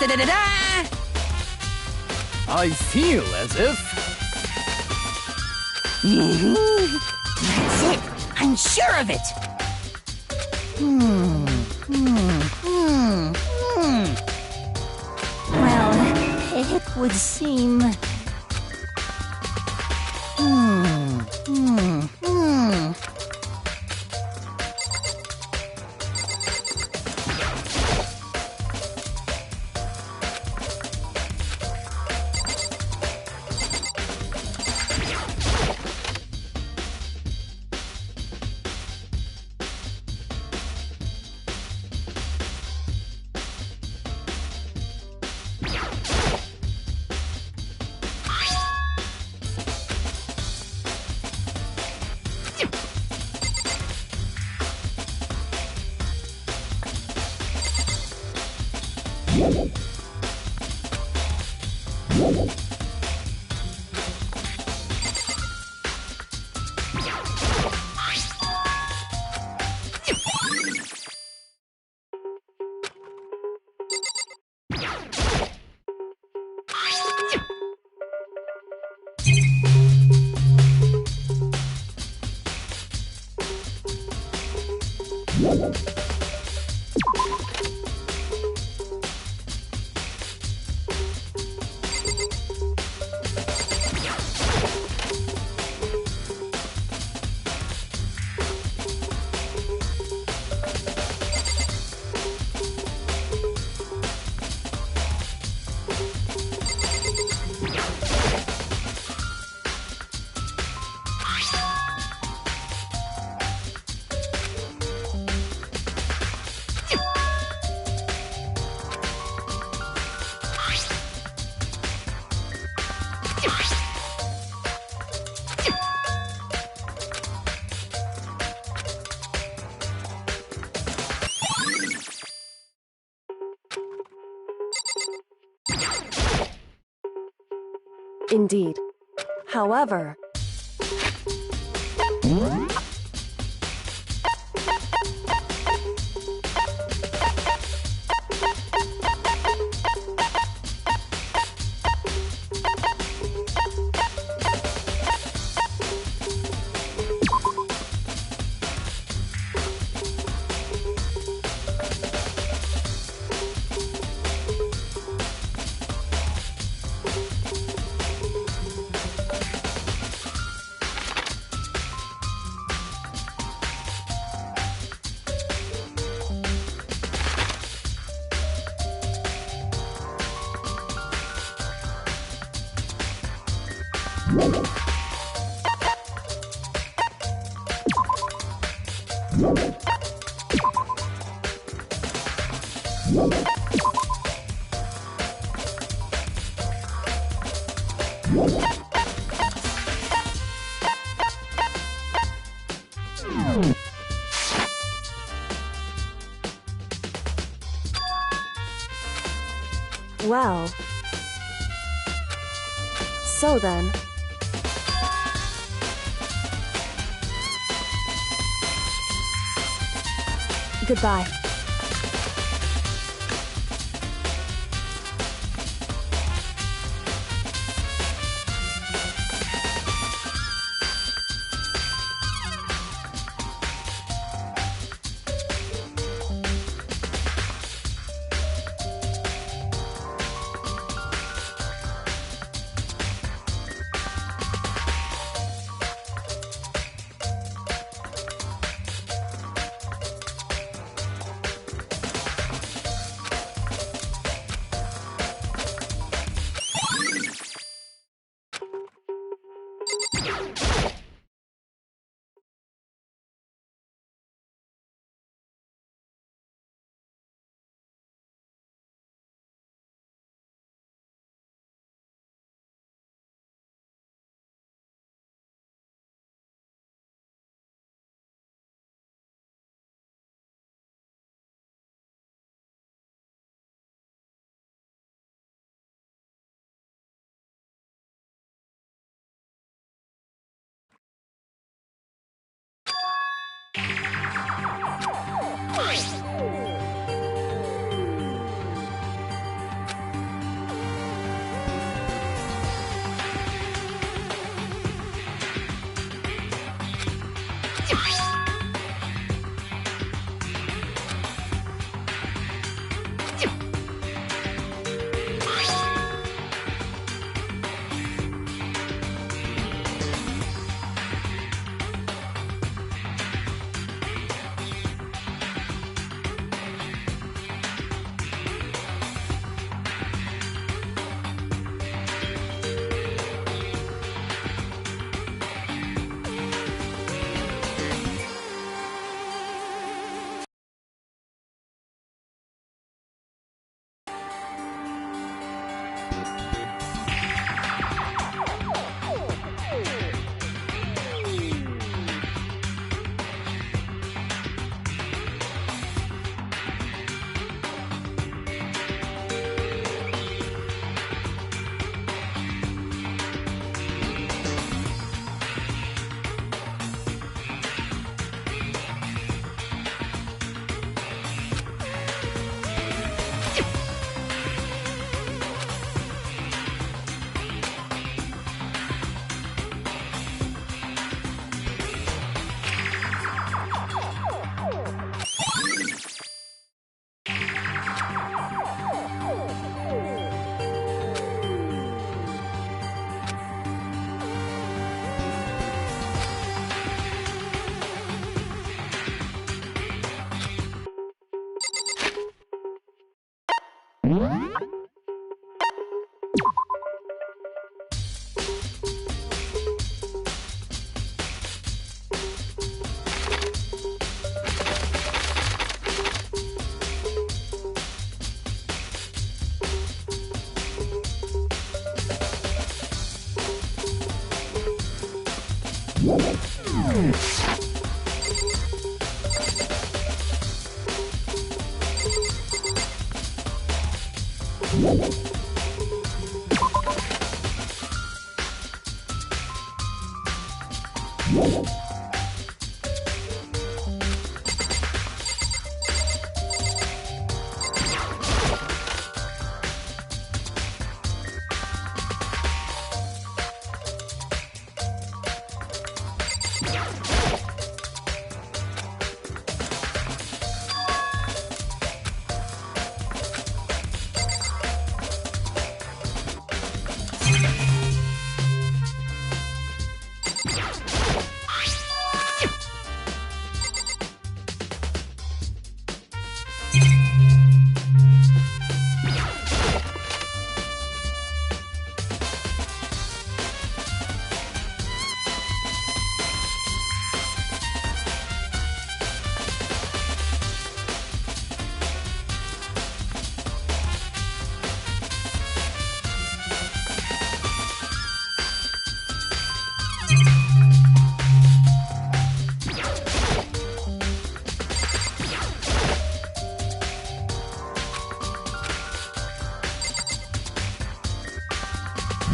Da-da-da-da! I feel as if... That's it! I'm sure of it! Well, it would seem... Indeed. However... Well, so then. Goodbye.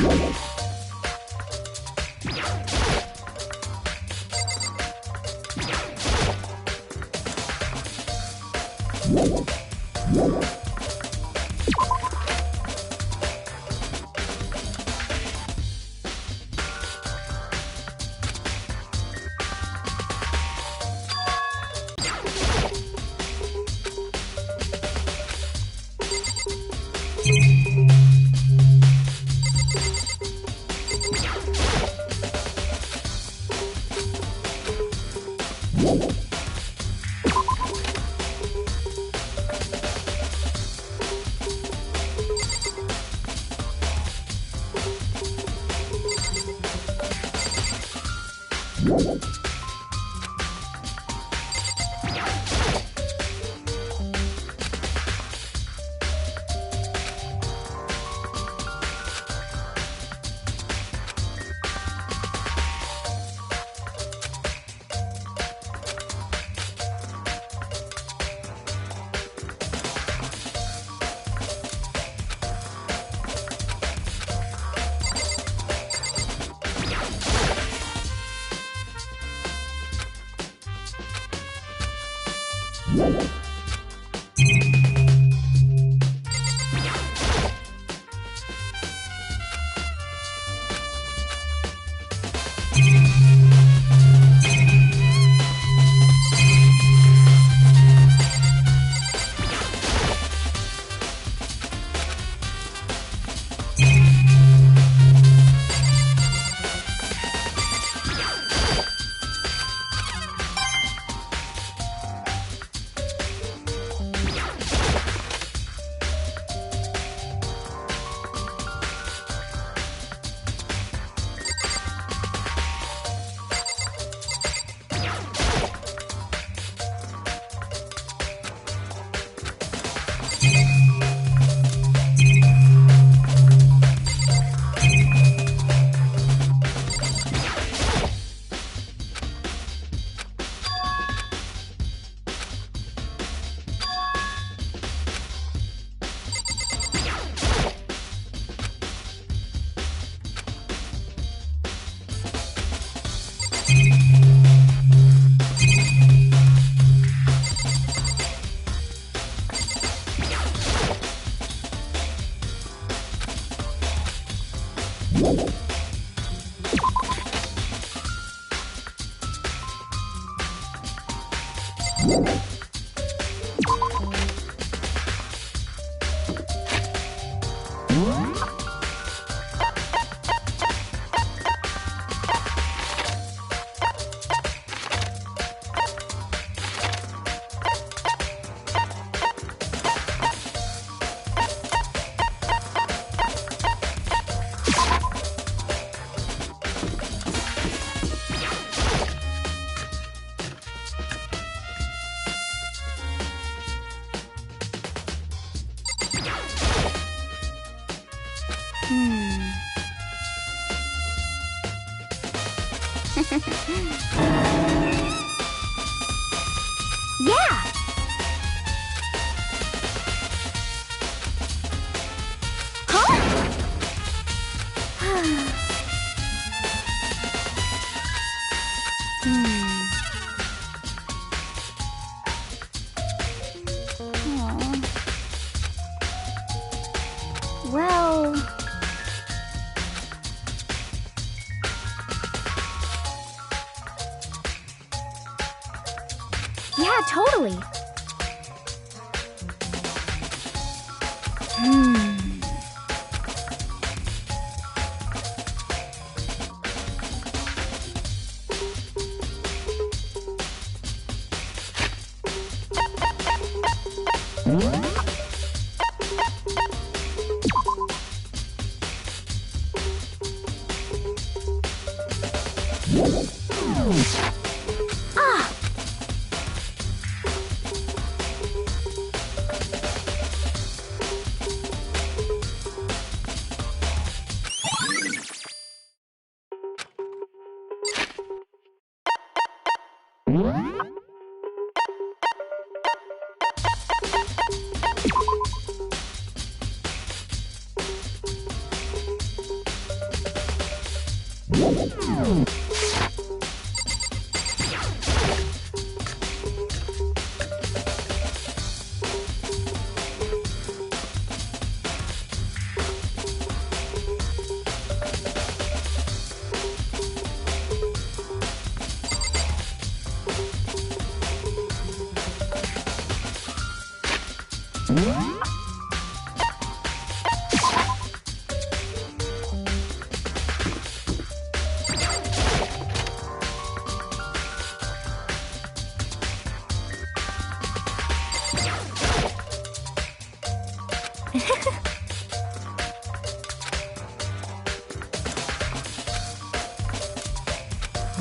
Yeah! Well... Yeah, totally.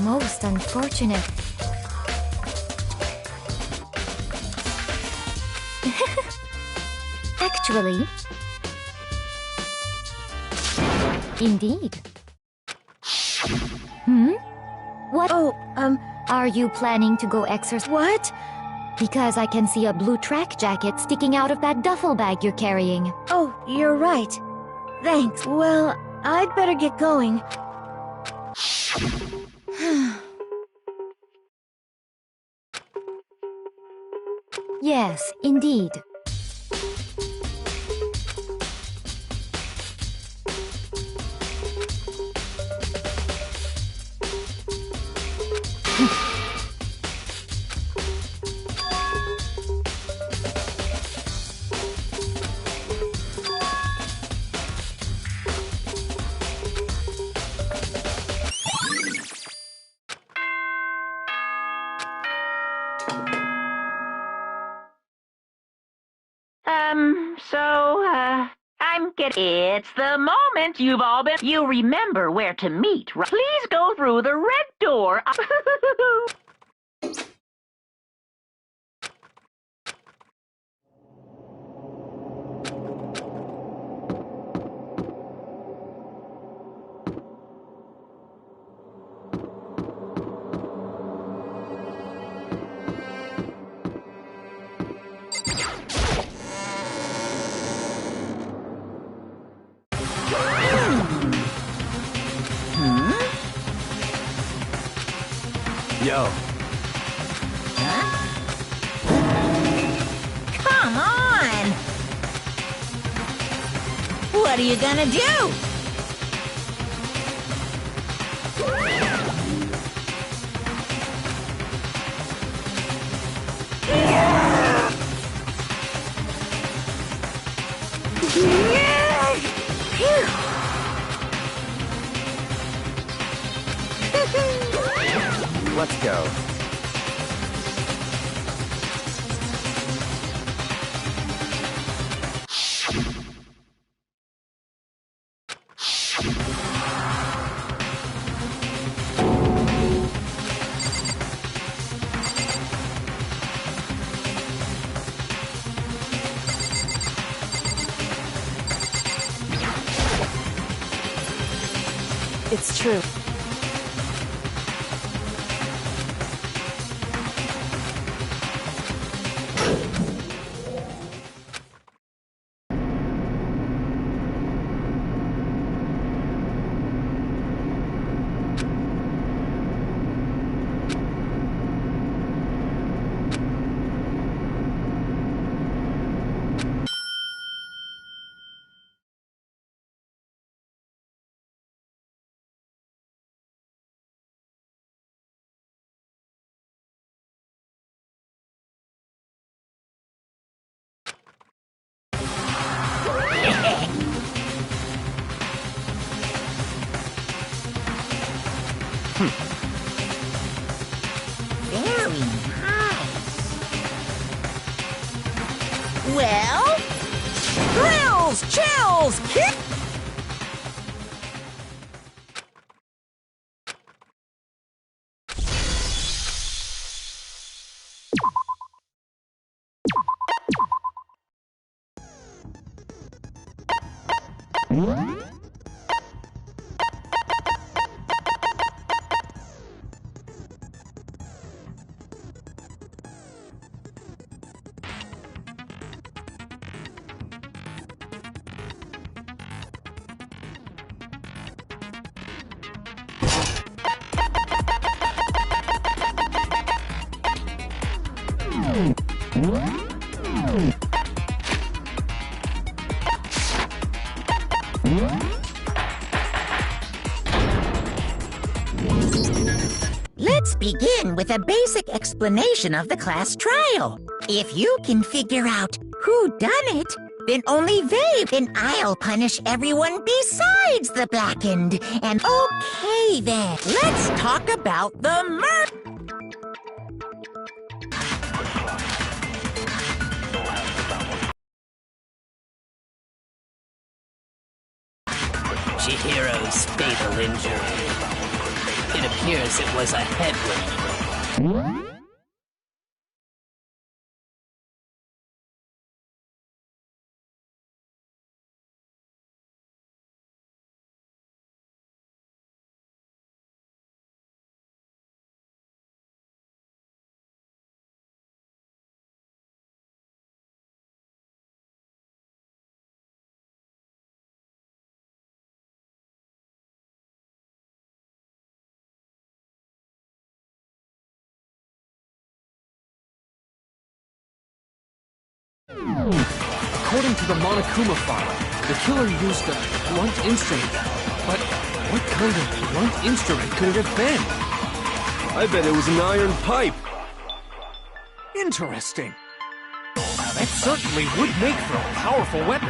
Most unfortunate. Actually, indeed. What? Oh, Are you planning to go exercise? what? Because I can see a blue track jacket sticking out of that duffel bag you're carrying. Oh, you're right. Thanks. Well, I'd better get going. Yes, indeed. I'm getting... It's the moment you've all been... You remember where to meet, right? Please go through the red door. Yo. Come on! What are you gonna do? Let's go. It's true. Very nice. Well, thrills, chills, kick. Let's begin with a basic explanation of the class trial. If you can figure out who done it, then only they, then I'll punish everyone besides the blackened. And okay then, let's talk about the murder. Chihiro's fatal injury. It appears it was a head wound. According to the Monokuma file, the killer used a blunt instrument. But what kind of blunt instrument could it have been? I bet it was an iron pipe. Interesting. That certainly would make for a powerful weapon.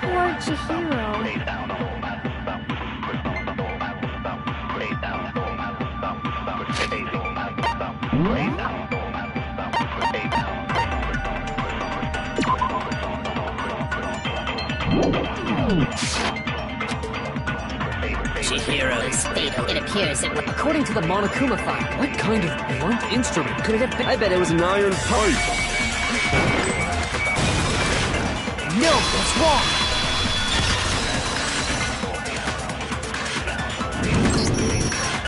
Poor Chihiro. Chihiro's fatal. It appears it was. According to the Monokuma file, what kind of blunt instrument could it have been? I bet it was an iron pipe. No, that's wrong.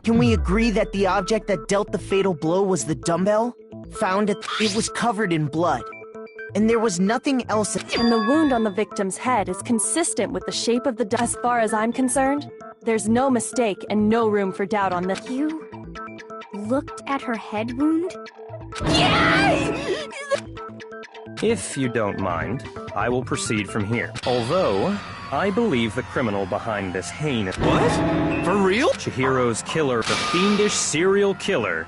Can we agree that the object that dealt the fatal blow was the dumbbell? It was covered in blood. And there was nothing else. And the wound on the victim's head is consistent with the shape of the As far as I'm concerned, there's no mistake and no room for doubt on this. You looked at her head wound? If you don't mind, I will proceed from here. Although, I believe the criminal behind this heinous— What? For real? Chihiro's killer, the fiendish serial killer,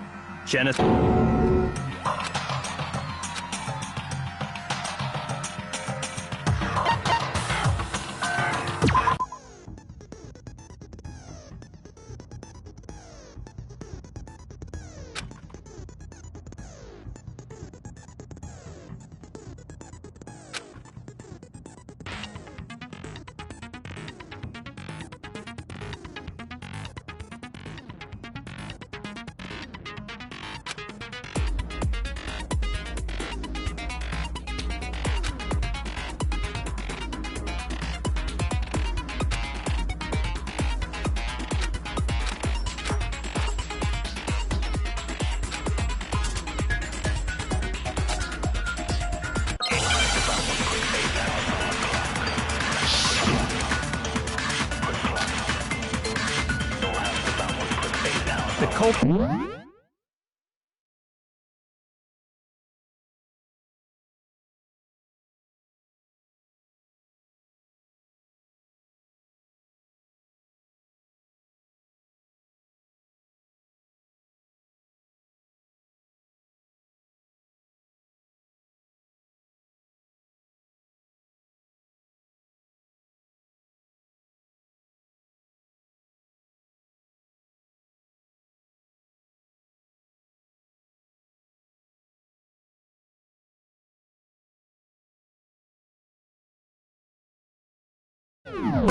the culprit.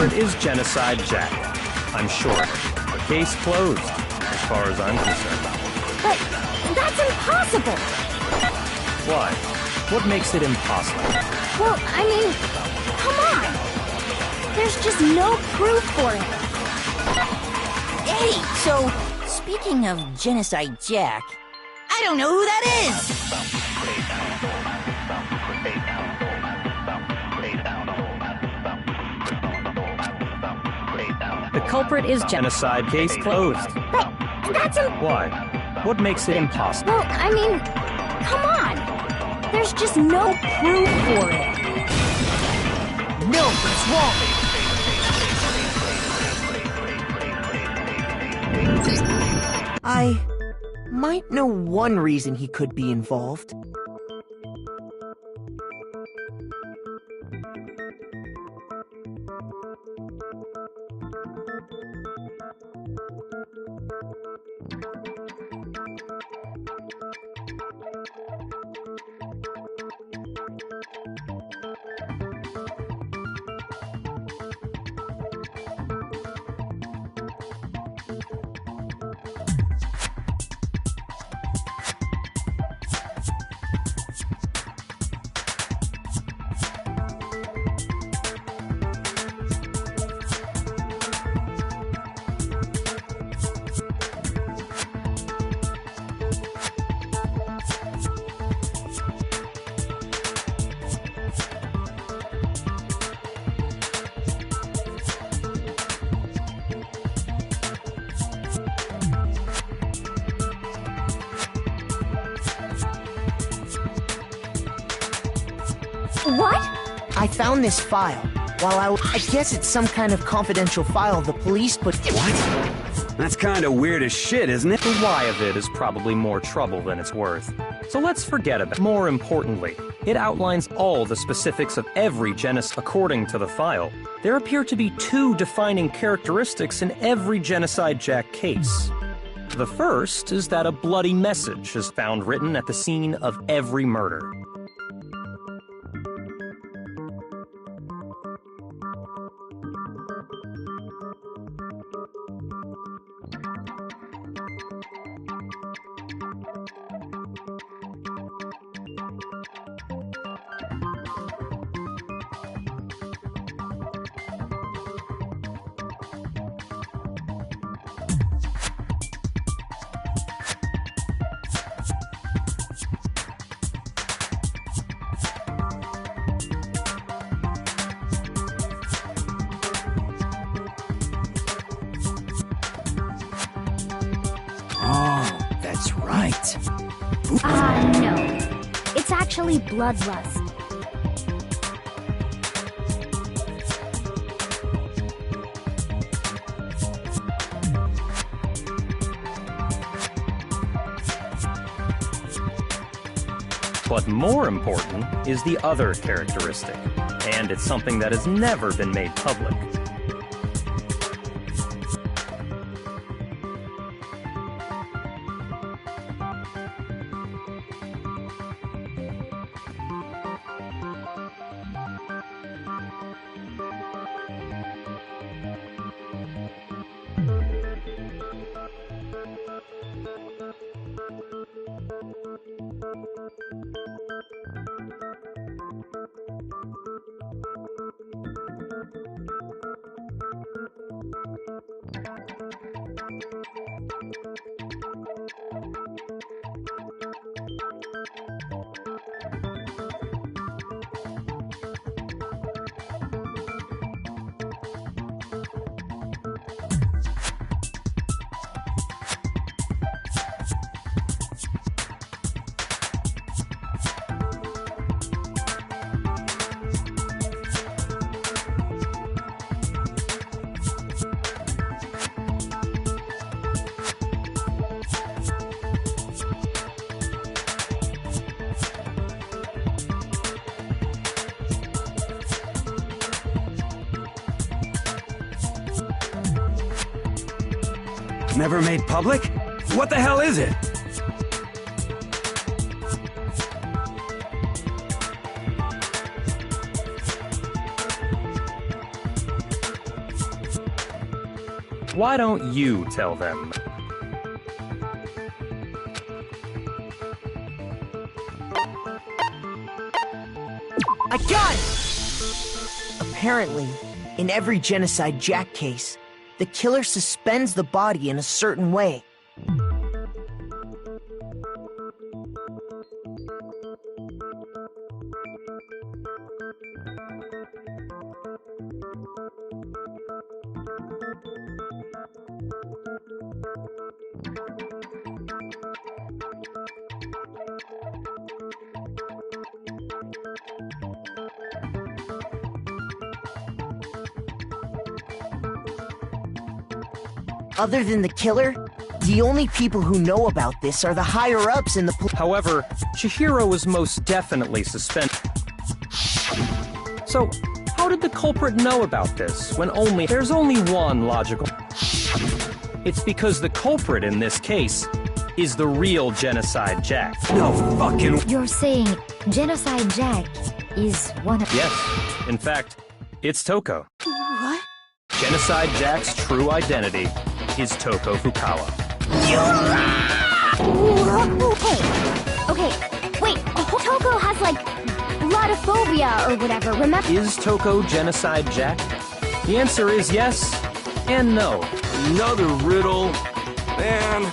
It is Genocide Jack. I'm sure. Case closed, as far as I'm concerned. But that's impossible! Why? What makes it impossible? Well, I mean, come on! There's just no proof for it. Hey, so, speaking of Genocide Jack, I don't know who that is! The culprit is Genocide. Case closed. But that's Why? What makes it impossible? well, I mean, come on! There's just no proof for it. No, it's wrong. I might know one reason he could be involved. What? I found this file. While I guess it's some kind of confidential file the police put... What? That's kinda weird as shit, isn't it? The why of it is probably more trouble than it's worth. So let's forget about it. More importantly, it outlines all the specifics of every genocide. According to the file, there appear to be two defining characteristics in every Genocide Jack case. The first is that a bloody message is found written at the scene of every murder. That's right. No. It's actually bloodlust. But more important is the other characteristic, and it's something that has never been made public. Never made public? What the hell is it? Why don't you tell them? I got it! Apparently, in every Genocide Jack case, the killer suspends the body in a certain way. Other than the killer, the only people who know about this are the higher-ups in the However, Chihiro was most definitely suspended. So, how did the culprit know about this when there's only one logical... It's because the culprit in this case is the real Genocide Jack. No fucking... You're saying Genocide Jack is one of... Yes, in fact, it's Toko. What? Genocide Jack's true identity is Toko Fukawa. Okay, wait, Toko has like lotophobia or whatever, remember? Is Toko Genocide Jack? The answer is yes and no. Another riddle. Man.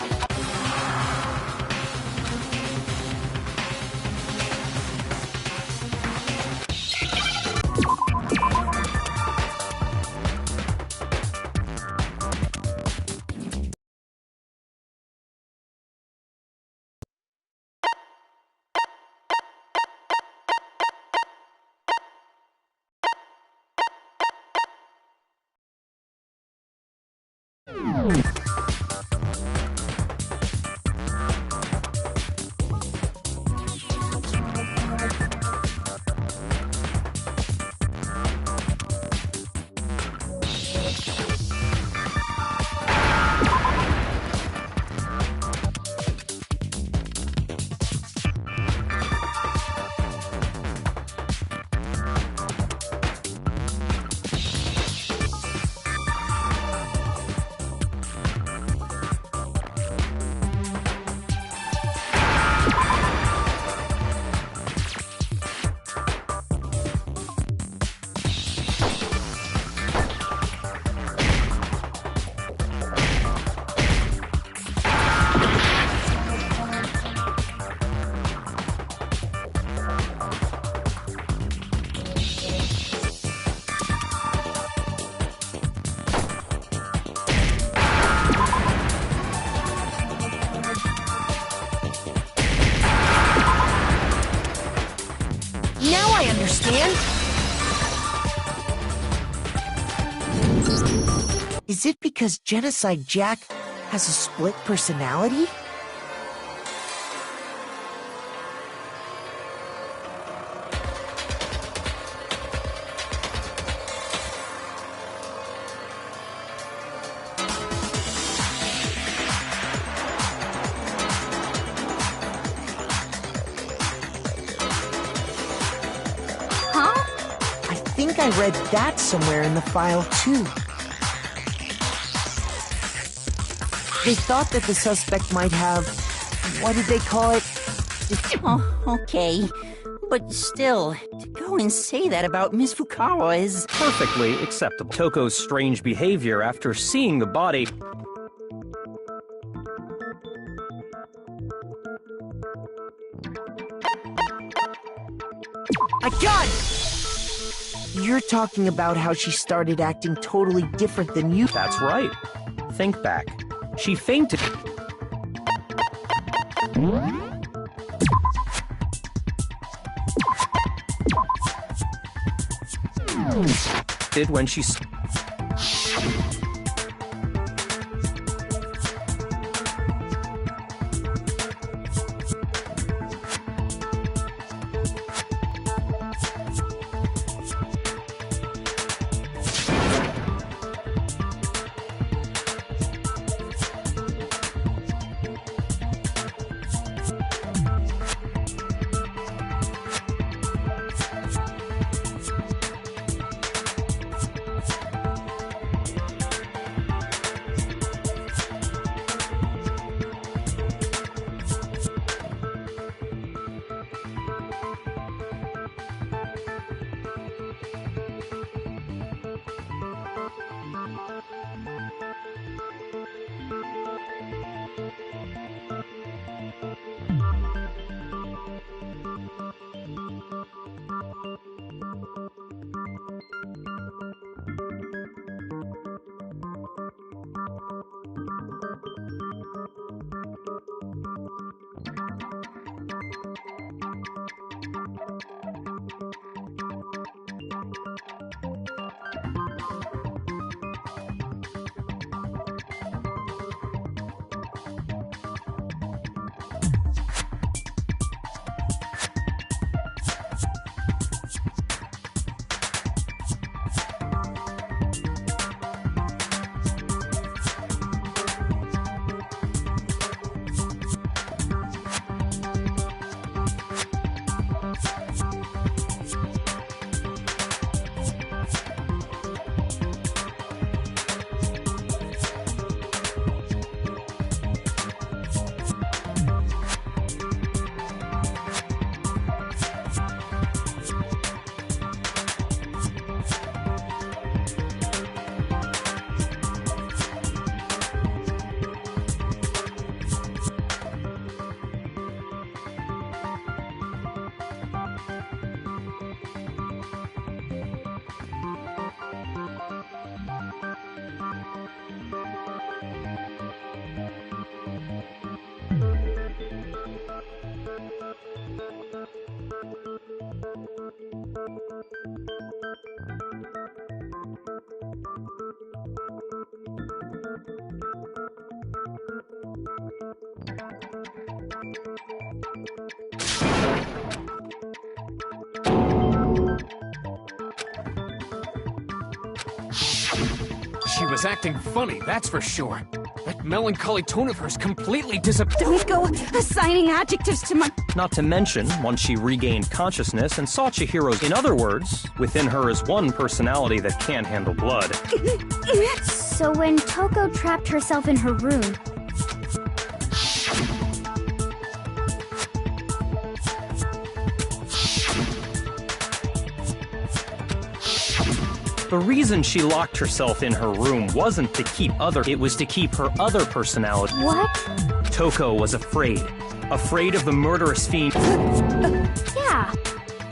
Now I understand! Is it because Genocide Jack has a split personality? I think I read that somewhere in the file, too. They thought that the suspect might have... what did they call it? Oh, okay. But still, to go and say that about Miss Fukawa is... Perfectly acceptable. Toko's strange behavior after seeing the body... I got it! You're talking about how she started acting totally different than you. That's right. Think back. She fainted. Did when she... She was acting funny, that's for sure. That melancholy tone of hers completely disappeared. Don't go assigning adjectives to my... Not to mention, once she regained consciousness and saw Chihiro's... In other words, within her is one personality that can't handle blood. So when Toko trapped herself in her room, The reason she locked herself in her room wasn't to keep it was to keep her other personality. what? Toko was afraid. Afraid of the murderous fiend. Yeah.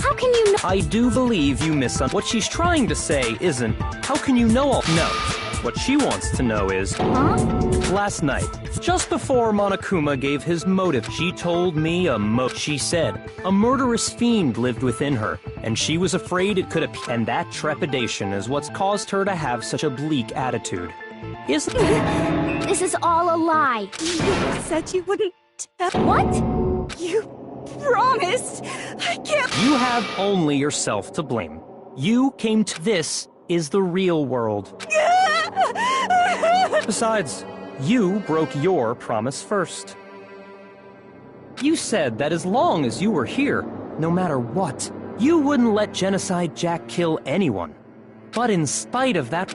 How can you know? I do believe you misunderstood. What she's trying to say isn't, how can you know all? No. What she wants to know is, Huh? last night, just before Monokuma gave his motive, she told me she said, a murderous fiend lived within her, and she was afraid it could appear. And that trepidation is what's caused her to have such a bleak attitude. Isn't This is all a lie. You said you wouldn't tell... What? You promised. I can't... You have only yourself to blame. You came to this is the real world. Besides, you broke your promise first. You said that as long as you were here, no matter what, you wouldn't let Genocide Jack kill anyone. But in spite of that...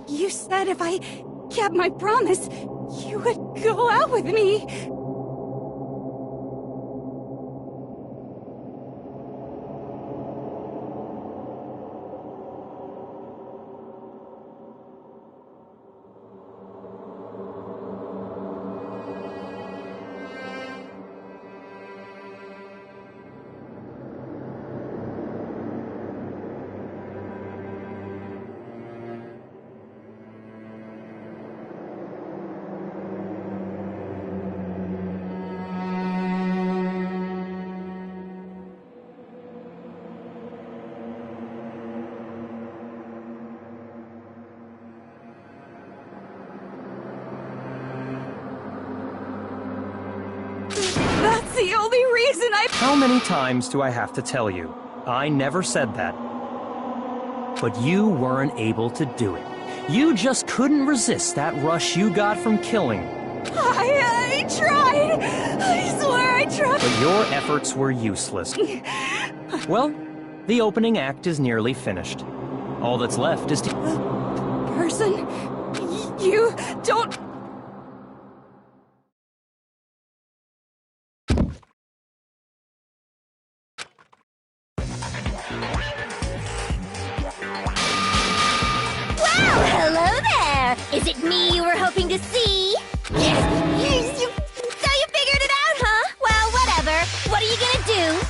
You said if I kept my promise, you would go out with me. That's the only reason I... How many times do I have to tell you? I never said that. But you weren't able to do it. You just couldn't resist that rush you got from killing. I tried! I swear I tried! But your efforts were useless. Well, the opening act is nearly finished. All that's left is to... Person, you don't... Hello there! Is it me you were hoping to see? So you figured it out, huh? Well, whatever. What are you gonna do?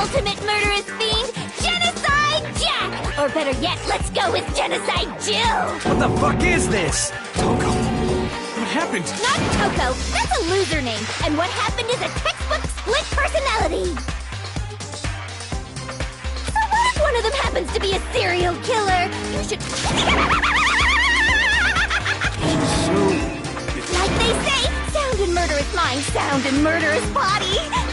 ultimate murderous fiend, Genocide Jack! Or better yet, let's go with Genocide Jill! What the fuck is this? Toko, what happened? Not Toko, that's a loser name, and what happened is a textbook split personality! So what if one of them happens to be a serial killer? You should... Like they say, sound in murderous mind, sound in murderous body!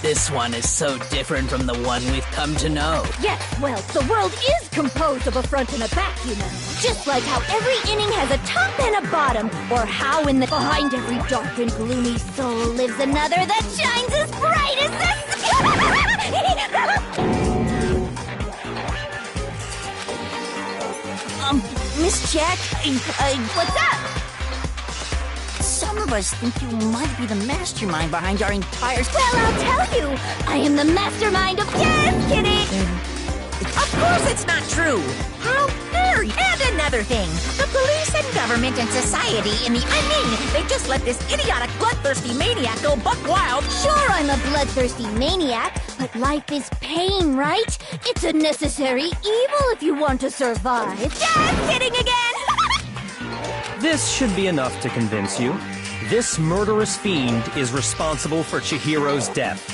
This one is so different from the one we've come to know. Yes, well, the world is composed of a front and a back, you know. Just like how every inning has a top and a bottom, or how in the behind every dark and gloomy soul lives another that shines as bright as the Miss Jack, What's up? some of us think you might be the mastermind behind our entire... Well, I'll tell you, I am the mastermind of... Yes, kidding! Of course it's not true! How dare you! And another thing, the police and government and society they just let this idiotic, bloodthirsty maniac go buck wild. Sure, I'm a bloodthirsty maniac, but life is pain, right? It's a necessary evil if you want to survive. Just kidding again! This should be enough to convince you. This murderous fiend is responsible for Chihiro's death.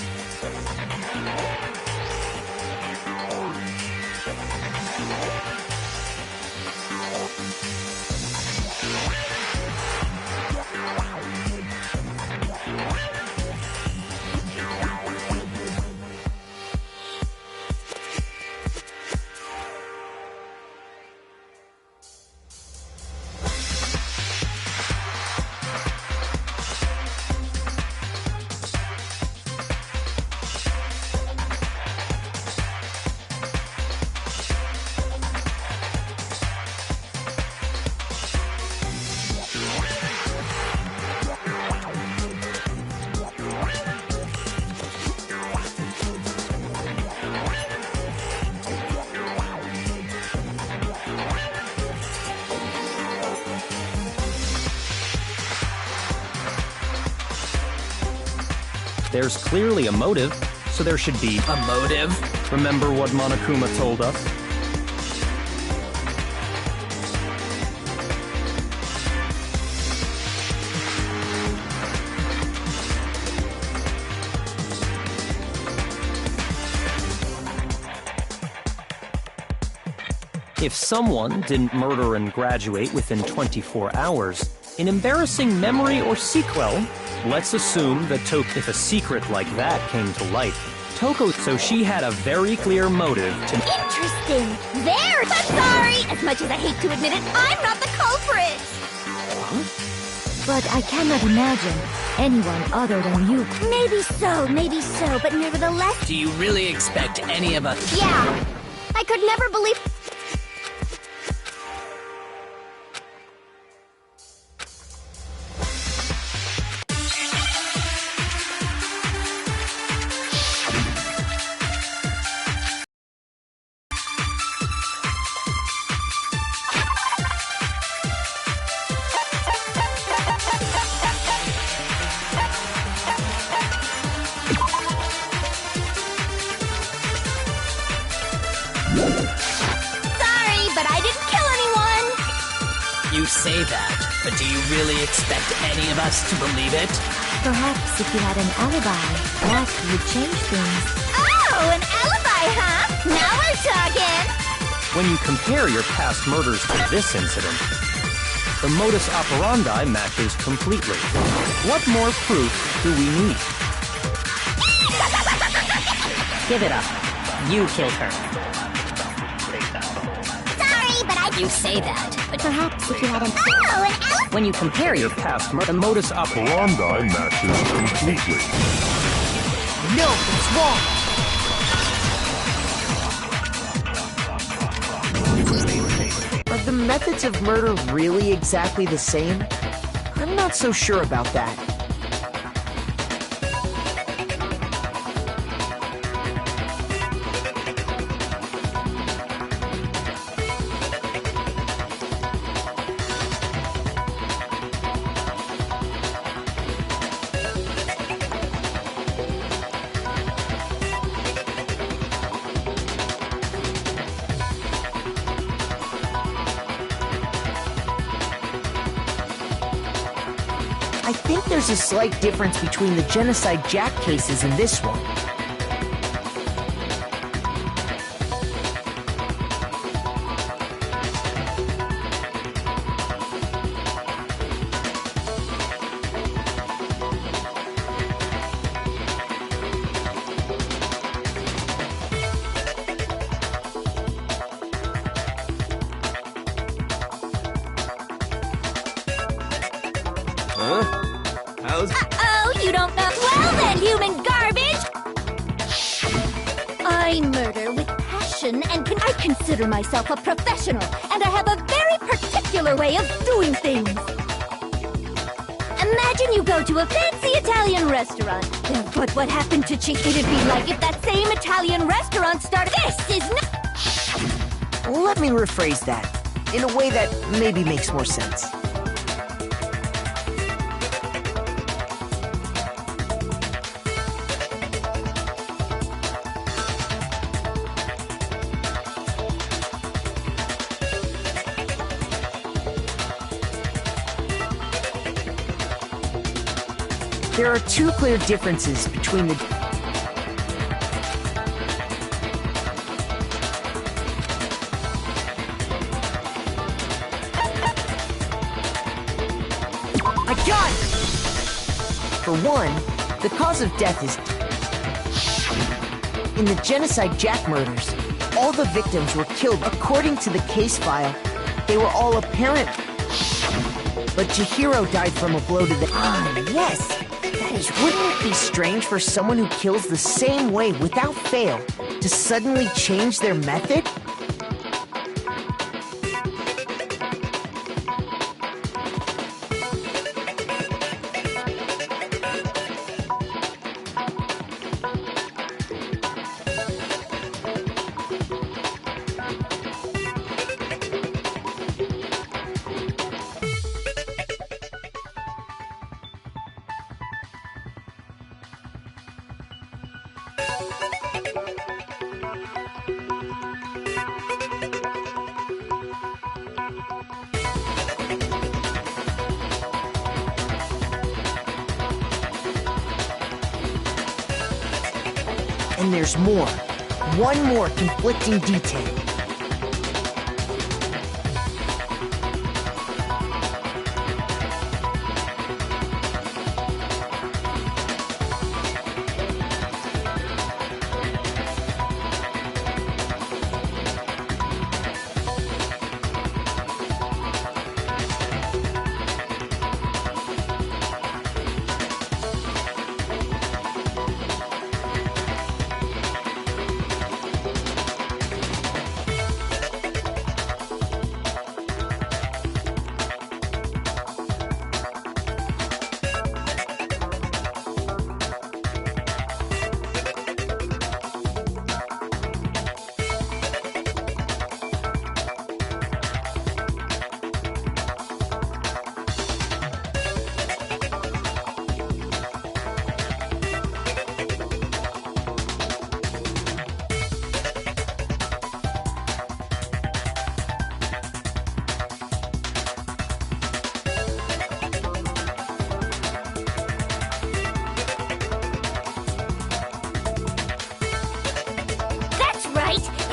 There's clearly a motive, so there should be A motive? Remember what Monokuma told us? If someone didn't murder and graduate within 24 hours, an embarrassing memory or sequel, let's assume that if a secret like that came to light, so she had a very clear motive to— Interesting. There. But sorry, as much as I hate to admit it, I'm not the culprit. But I cannot imagine anyone other than you. Maybe so, but nevertheless— Do you really expect any of us? Yeah. I could never believe— Sorry, but I didn't kill anyone! You say that, but do you really expect any of us to believe it? Perhaps if you had an alibi, that would change things. Oh, an alibi, huh? Now we're talking! When you compare your past murders to this incident, the modus operandi matches completely. What more proof do we need? Give it up. You killed her. Sorry, but I— You say that, but Perhaps if you had an— Oh, an alibi! when you compare your Past murder, the modus operandi matches completely. No, it's wrong! Are the methods of murder really exactly the same? I'm not so sure about that. I think there's a slight difference between the Genocide Jack cases and this one. Uh-oh, you don't know— Well then, human garbage! I murder with passion and I consider myself a professional, and I have a very particular way of doing things. Imagine you go to a fancy Italian restaurant. But what happened to Chief? It'd be like if that same Italian restaurant started— This is not— let me rephrase that in a way that maybe makes more sense. There are two clear differences between the... I got it! For one, the cause of death is... In the Genocide Jack murders, all the victims were killed according to the case file. They were all apparent... But Chihiro died from a blow to the... Ah, yes! Wouldn't it be strange for someone who kills the same way without fail to suddenly change their method? And there's more. One more conflicting detail.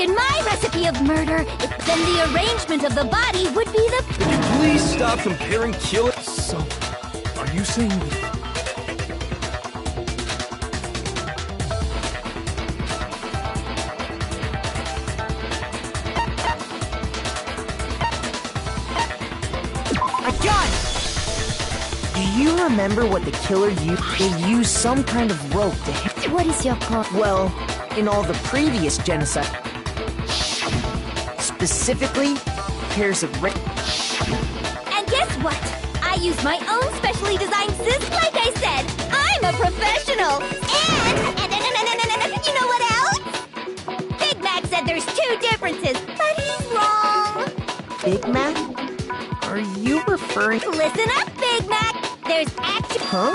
In my recipe of murder, then the arrangement of the body would be the... Would you please stop comparing killing... So, are you saying that... I got it! Do you remember what the killer used? They used some kind of rope to hit... What is your point? Well, in all the previous genocide... Specifically, pairs of... And guess what? I use my own specially designed cyst like I said. I'm a professional. And you know what else? Big Mac said there's two differences, but he's wrong. Big Mac? Are you referring... Listen up, Big Mac. There's actually... Huh?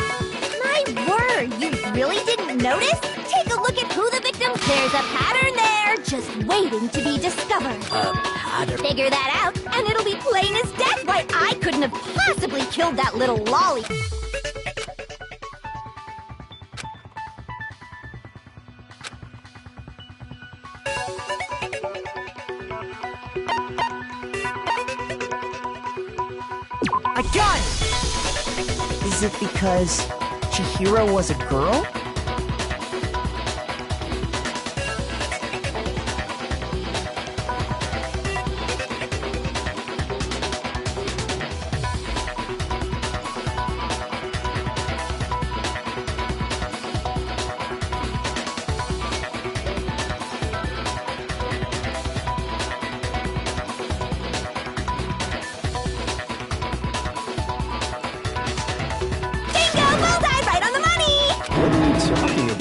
My word, you really didn't notice? Take a look at who the victims... There's a pattern there, just waiting to be discovered. Figure that out, and it'll be plain as death why I couldn't have possibly killed that little lolly. I got it! Is it because Chihiro was a girl?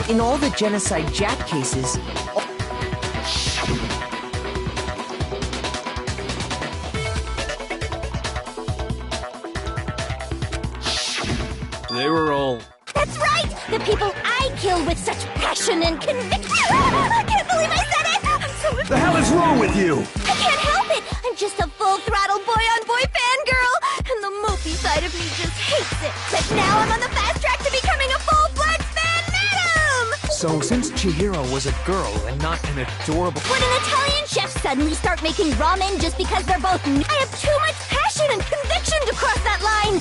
In all the Genocide Jack cases... They were all... That's right! The people I killed with such passion and conviction! I can't believe I said it! I'm so... The hell is wrong with you? I can't help it! I'm just a full-throttle boy-on-boy fangirl! And the mopey side of me just hates it! But now I'm on the fast track to becoming a full-fledged fan madam! So, since Chihiro was a girl and not an adorable... Would an Italian chef suddenly start making ramen just because they're both I have too much passion and conviction to cross that line!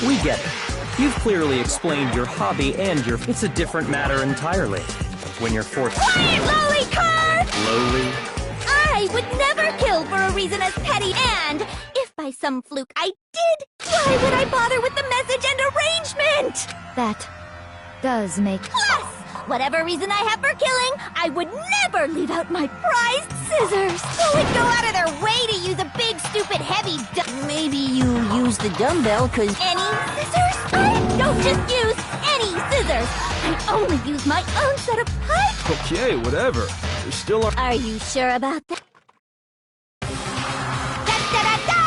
We get it. You've clearly explained your hobby and your... It's a different matter entirely. When you're forced... Quiet, lowly cur! Lowly? I would never kill for a reason as petty, and if by some fluke I did, why would I bother with the message and arrangement? That does make... Plus, whatever reason I have for killing, I would never leave out my prized scissors. Who would go out of their way to use a big, stupid, heavy Maybe you use the dumbbell, cause... Any scissors? I don't just use any scissors. I only use my own set of pipes. Okay, whatever. There still are... Are you sure about that? Da-da-da!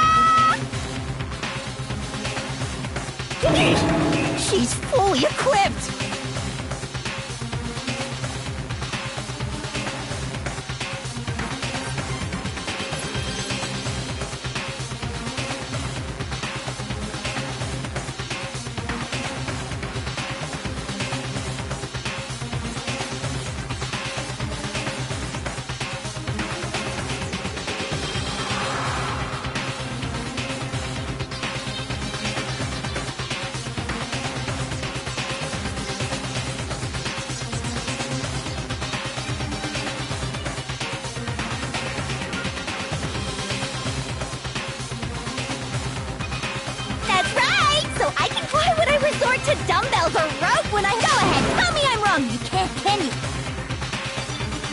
She's fully equipped! To dumbbells or rope when I go ahead. Tell me I'm wrong. You can't, can you?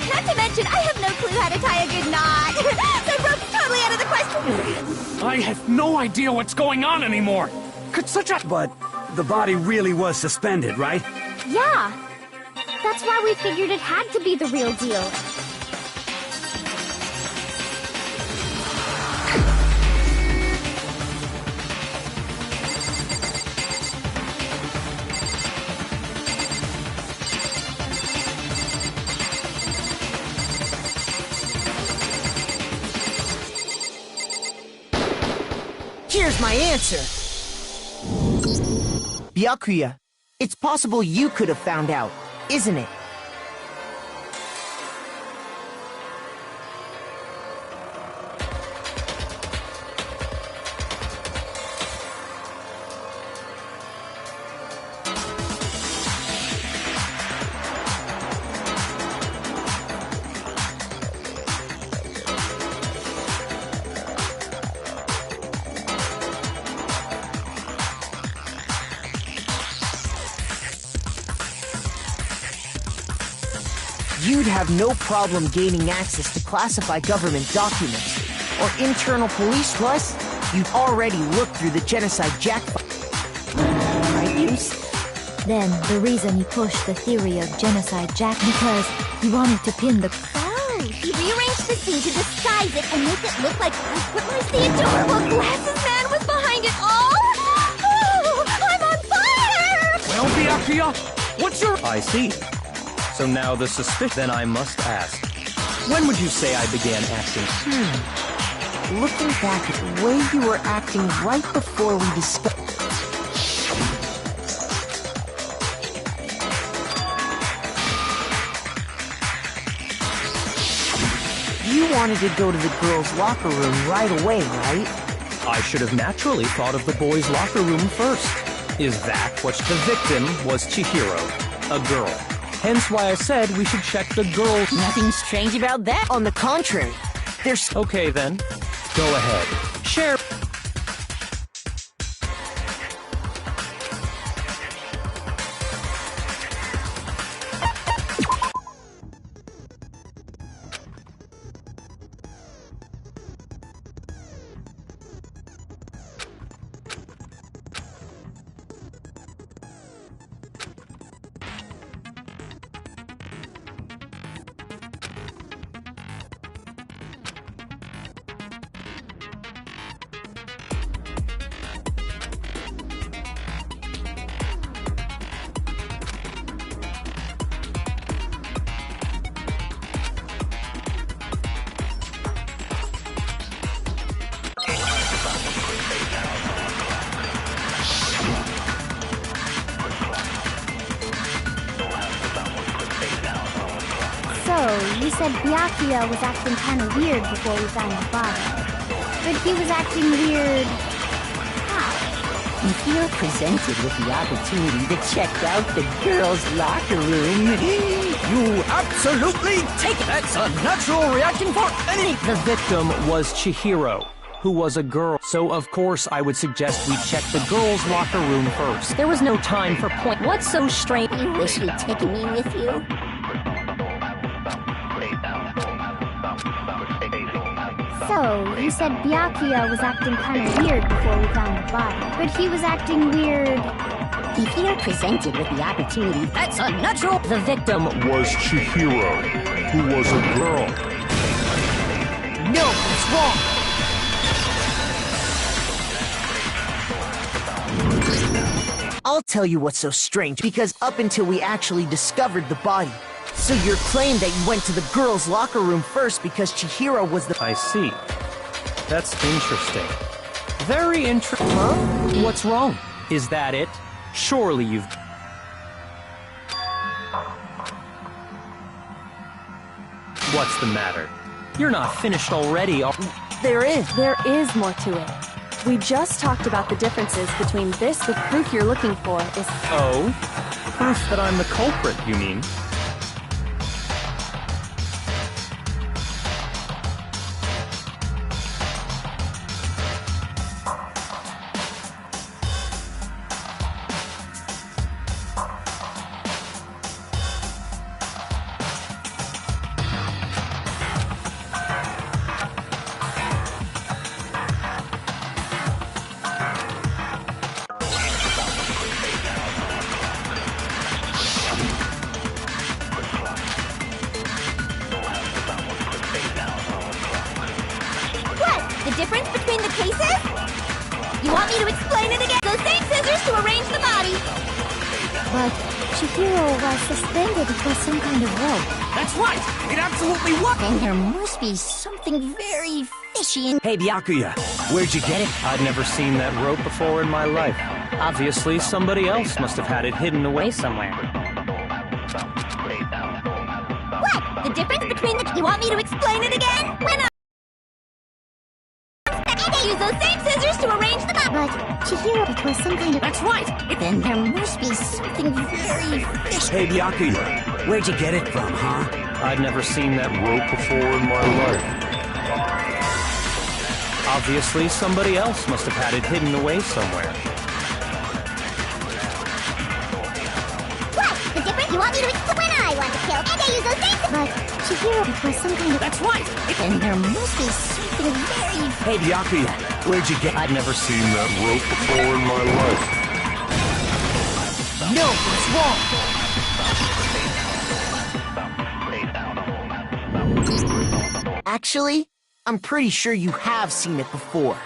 Not to mention, I have no clue how to tie a good knot. So rope's totally out of the question. I have no idea what's going on anymore! Could such a... But the body really was suspended, right? Yeah. That's why we figured it had to be the real deal. Here's my answer. Byakuya, it's possible you could have found out, isn't it? You'd have no problem gaining access to classified government documents or internal police. Plus, you've already looked through the genocide jackpot. Right, Yus? Then, the reason he pushed the theory of genocide Jack because he wanted to pin the... Oh, he rearranged the scene to disguise it and make it look like the adorable glasses man was behind it all? Oh, I'm on fire! Well, Byakuya, what's your... I see. So now the suspicion... Then I must ask. When would you say I began acting? Looking back at the way you were acting right before we discussed... You wanted to go to the girls' locker room right away, right? I should have naturally thought of the boys' locker room first. Is that what the victim was? Chihiro, a girl. Hence why I said we should check the girls. Nothing strange about that. On the contrary, there's... Okay then, go ahead. Share... said Byakuya was acting kind of weird before we found the body. But he was acting weird... how? If you're presented with the opportunity to check out the girls' locker room, You absolutely take it! That's a natural reaction for any... The victim was Chihiro, who was a girl. So, of course, I would suggest we check the girls' locker room first. There was no time for point. What's so strange? you wish you'd taken me with you? So, you said Byakuya was acting kind of weird before we found the body. But he was acting weird... If you're presented with the opportunity, That's a natural... The victim Was Chihiro, who was a girl. No, it's wrong! I'll tell you what's so strange, because up until we actually discovered the body, so your claim that you went to the girls' locker room first because Chihiro was the... I see. That's interesting. Very interesting. Huh? What's wrong? Is that it? Surely you've... What's the matter? You're not finished already, are... There is more to it. We just talked about the differences between this. The proof you're looking for is... Oh? Proof that I'm the culprit, you mean? The difference between the cases? You want me to explain it again? Those same scissors to arrange the body. But Chihiro was suspended for some kind of rope. That's right! It absolutely was! then there must be something very fishy in... Hey, Byakuya, where'd you get it? I'd never seen that rope before in my life. Obviously, somebody else must have had it hidden away somewhere. What? The difference between the... You want me to explain it again? When I use those same scissors to arrange the body. But Chihiro, it was some kind of... That's right! Then there must be something very fishy. Hey, Byakuya, where'd you get it from, huh? I'd never seen that rope before in my life. Obviously, somebody else must have had it hidden away somewhere. What? The difference? You want me to explain when I want to kill? And I use those same... But Chihiro, it was some kind of... That's right! Then there must be something very... Hey, Byakuya, where'd you get it? I'd never seen That rope before in my life. No, it's wrong! Actually, I'm pretty sure you have seen it before.